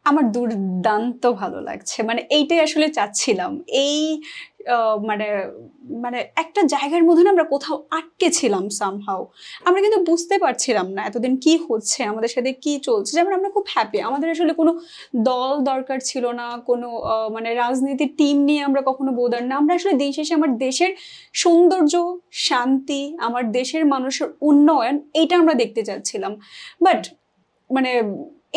আমার দুর্দান্ত ভালো লাগছে। মানে এইটাই আসলে চাচ্ছিলাম। এই মানে মানে একটা জায়গার মধ্যে না আমরা কোথাও আটকে ছিলাম সামহাউ। আমরা কিন্তু বুঝতে পারছিলাম না এতদিন কি হচ্ছে, আমাদের সাথে কি চলছে। যেমন আমরা খুব হ্যাপি। আমাদের আসলে কোনো দল দরকার ছিল না, কোনো মানে রাজনীতির টিম নিয়ে আমরা কখনো বোদার না। আমরা আসলে দিন শেষে আমার দেশের সৌন্দর্য, শান্তি, আমার দেশের মানুষের উন্নয়ন এইটা আমরা দেখতে চাচ্ছিলাম। বাট মানে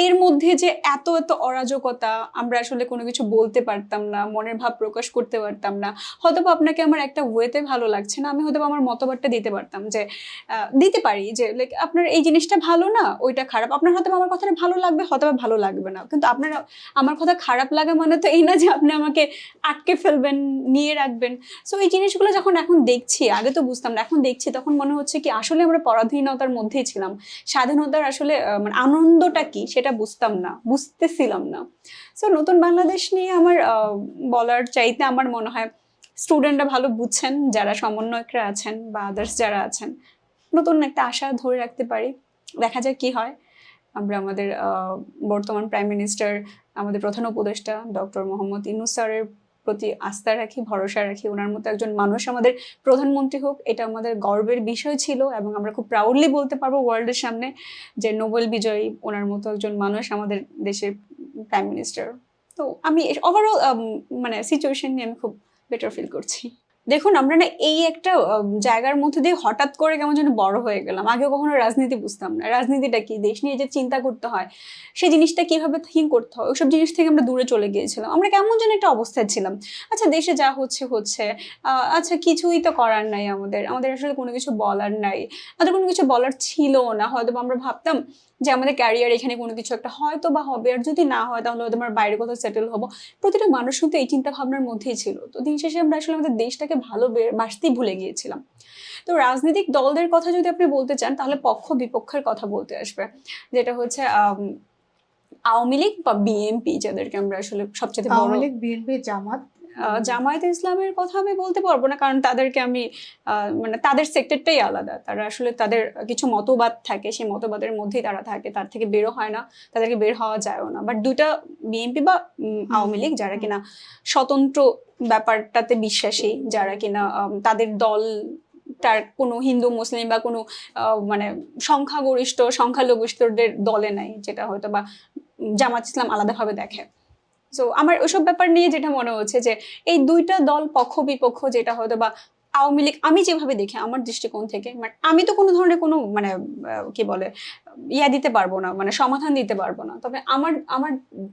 এর মধ্যে যে এত এত অরাজকতা, আমরা আসলে কোনো কিছু বলতে পারতাম না, মনের ভাব প্রকাশ করতে পারতাম না। হয়তোবা আপনাকে আমার একটা ওয়েতে ভালো লাগছে না, আমি হয়তো আমার মতবাদটা দিতে পারতাম, যে দিতে পারি যে লাইক আপনার এই জিনিসটা ভালো না, ওইটা খারাপ। আপনার হয়তো আমার কথাটা ভালো লাগবে, হয়তো ভালো লাগবে না, কিন্তু আপনার আমার কথা খারাপ লাগা মানে তো এই না যে আপনি আমাকে আটকে ফেলবেন, নিয়ে রাখবেন। সো এই জিনিসগুলো যখন এখন দেখছি, আগে তো বুঝতাম না, এখন দেখছি তখন মনে হচ্ছে কি আসলে আমরা পরাধীনতার মধ্যেই ছিলাম। স্বাধীনতার আসলে মানে আনন্দটা কি সেটা বুঝতেছিলাম না। সো নতুন বাংলাদেশ নিয়ে আমার বলার চাইতে আমার মনে হয় স্টুডেন্টরা ভালো বুঝছেন, যারা সমন্বয়করা আছেন বা আদার্স যারা আছেন, নতুন একটা আশা ধরে রাখতে পারি। দেখা যাক কি হয়। আমরা আমাদের বর্তমান প্রাইম মিনিস্টার, আমাদের প্রধান উপদেষ্টা ডক্টর মোহাম্মদ ইউনূস স্যারের প্রতি আস্থা রাখি, ভরসা রাখি। ওনার মতো একজন মানুষ আমাদের প্রধানমন্ত্রী হোক, এটা আমাদের গর্বের বিষয় ছিল, এবং আমরা খুব প্রাউডলি বলতে পারবো ওয়ার্ল্ডের সামনে যে নোবেল বিজয়ী ওনার মতো একজন মানুষ আমাদের দেশের প্রাইম মিনিস্টার। তো আমি ওভারঅল মানে সিচুয়েশন নিয়ে আমি খুব বেটার ফিল করছি। দেখুন, আমরা না এই একটা জায়গার মধ্যে দিয়ে হঠাৎ করে কেমন যেন বড় হয়ে গেলাম। আগে কখনো রাজনীতি বুঝতাম না, রাজনীতিটা কি, দেশ নিয়ে যে চিন্তা করতে হয়, সেই জিনিসটা কিভাবে থিঙ্ক করতে হয়, ওইসব জিনিস থেকে আমরা দূরে চলে গিয়েছিলাম। আমরা কেমন যেন একটা অবস্থায় ছিলাম, আচ্ছা দেশে যা হচ্ছে হচ্ছে, আচ্ছা কিছুই তো করার নাই, আমাদের আমাদের আসলে কোনো কিছু বলার নাই, আমাদের কোনো কিছু বলার ছিল না। হয়তো আমরা ভাবতাম যে আমাদের ক্যারিয়ার এখানে কোনো কিছু একটা হয়তো বা হবে, আর যদি না হয় তাহলে হয়তো আমরা বাইরে কোথাও সেটেল হবো। প্রতিটা মানুষ কিন্তু এই চিন্তা ভাবনার মধ্যেই ছিল। তো দিন শেষে আমরা আসলে আমাদের দেশটাকে ভালোবাসতেই ভুলে গিয়েছিলাম। তো রাজনৈতিক দলদের কথা যদি আপনি বলতে চান, তাহলে পক্ষ বিপক্ষের কথা বলতে আসবে, যেটা হচ্ছে আওয়ামী লীগ বা বিএনপি, যাদেরকে আমরা আসলে সবচেয়ে বড়। আওয়ামী লীগ, বিএনপি, জামাত। জামায়াতে ইসলামের কথা আমি বলতে পারবো না, কারণ তাদেরকে আমি মানে তাদের সেক্টরটাই আলাদা। তারা আসলে তাদের কিছু মতবাদ থাকে, সেই মতবাদের মধ্যেই তারা থাকে, তার থেকে বেরো হয় না, তাদেরকে বের হওয়া যায়ও না। বাট দুইটা, বিএনপি বা আওয়ামী লীগ, যারা কিনা স্বতন্ত্র ব্যাপারটাতে বিশ্বাসী, যারা কিনা তাদের দল তার কোনো হিন্দু মুসলিম বা কোনো মানে সংখ্যাগরিষ্ঠ সংখ্যালঘুষ্ঠদের দলে নাই, যেটা হয়তো বা জামাত ইসলাম আলাদাভাবে দেখে। সো আমার ওইসব ব্যাপার নিয়ে যেটা মনে হচ্ছে যে এই দুইটা দল পক্ষ বিপক্ষ, যেটা হয়তো বা আওয়ামী লীগ আমি যেভাবে দেখি আমার দৃষ্টিকোণ থেকে, মানে আমি তো কোনো ধরনের কোনো মানে কি বলে দিতে পারবো না, মানে সমাধান দিতে পারবো না। তবে আমার আমার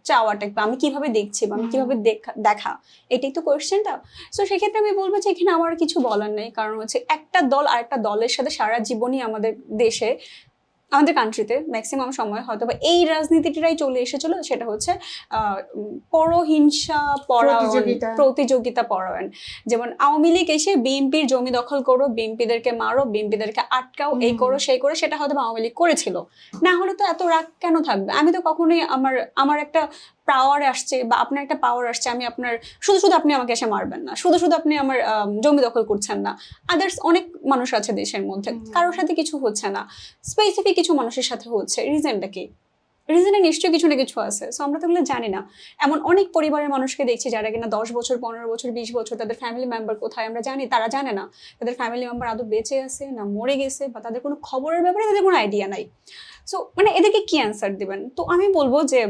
চাওয়াটা বা আমি কিভাবে দেখছি বা আমি কিভাবে দেখা, এটাই তো কোয়েশ্চেনটা। সো সেক্ষেত্রে আমি বলবো যে এখানে আমার কিছু বলার নেই, কারণ হচ্ছে একটা দল আর একটা দলের সাথে সারা জীবনই আমাদের দেশে, আমাদের কান্ট্রিতে ম্যাক্সিমাম সময় হয়তো বা এই রাজনীতিটাই চলে এসেছিল, সেটা হচ্ছে পরহিংসা পরায়ণ, প্রতিযোগিতা পরায়ণ। যেমন আওয়ামী লীগ এসে বিএনপির জমি দখল করো, বিএনপিদেরকে মারো, বিএনপিদেরকে আটকাও, এই করো সেই করো, সেটা হয়তো আওয়ামী লীগ করেছিল। না হলে তো এত রাগ কেন থাকবে? আমি তো কখনোই আমার একটা পাওয়ার আসছে বা আপনার একটা পাওয়ার আসছে, আমি আপনার শুধু শুধু আপনি আমাকে এসে মারবেন না, শুধু শুধু আপনি আমার জমি দখল করছেন না। আদার্স অনেক মানুষ আছে দেশের মধ্যে, কারোর সাথে কিছু হচ্ছে না, স্পেসিফিক কিছু মানুষের সাথে হচ্ছে। রিজনটা কি? রিজনে নিশ্চয়ই কিছু না কিছু আছে। সো আমরা তো এগুলো জানি না। এমন অনেক পরিবারের মানুষকে দেখছি যারা কিনা 10 বছর, 15 বছর, 20 বছর, তাদের ফ্যামিলি মেম্বার কোথায় আমরা জানি, তারা জানে না তাদের ফ্যামিলি মেম্বার আদৌ বেঁচে আছে না মরে গেছে, বা তাদের কোনো খবরের ব্যাপারে তাদের কোনো আইডিয়া নাই। সো মানে এদেরকে কি অ্যান্সার দিবেন? তো আমি বলবো যে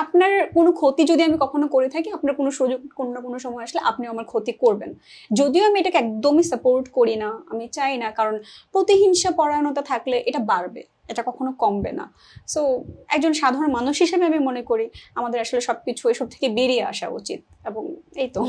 আপনার কোনো ক্ষতি যদি আমি কখনো করে থাকি, আপনার কোনো সুযোগ কোনো না কোনো সময় আসলে আপনিও আমার ক্ষতি করবেন। যদিও আমি এটাকে একদমই সাপোর্ট করি না, আমি চাই না, কারণ প্রতিহিংসা পরায়ণতা থাকলে এটা বাড়বে, এটা কখনো কমবে না। সো একজন সাধারণ মানুষ হিসেবে আমি মনে করি আমাদের আসলে সবকিছু এসব থেকে বেরিয়ে আসা উচিত, এবং এই তো।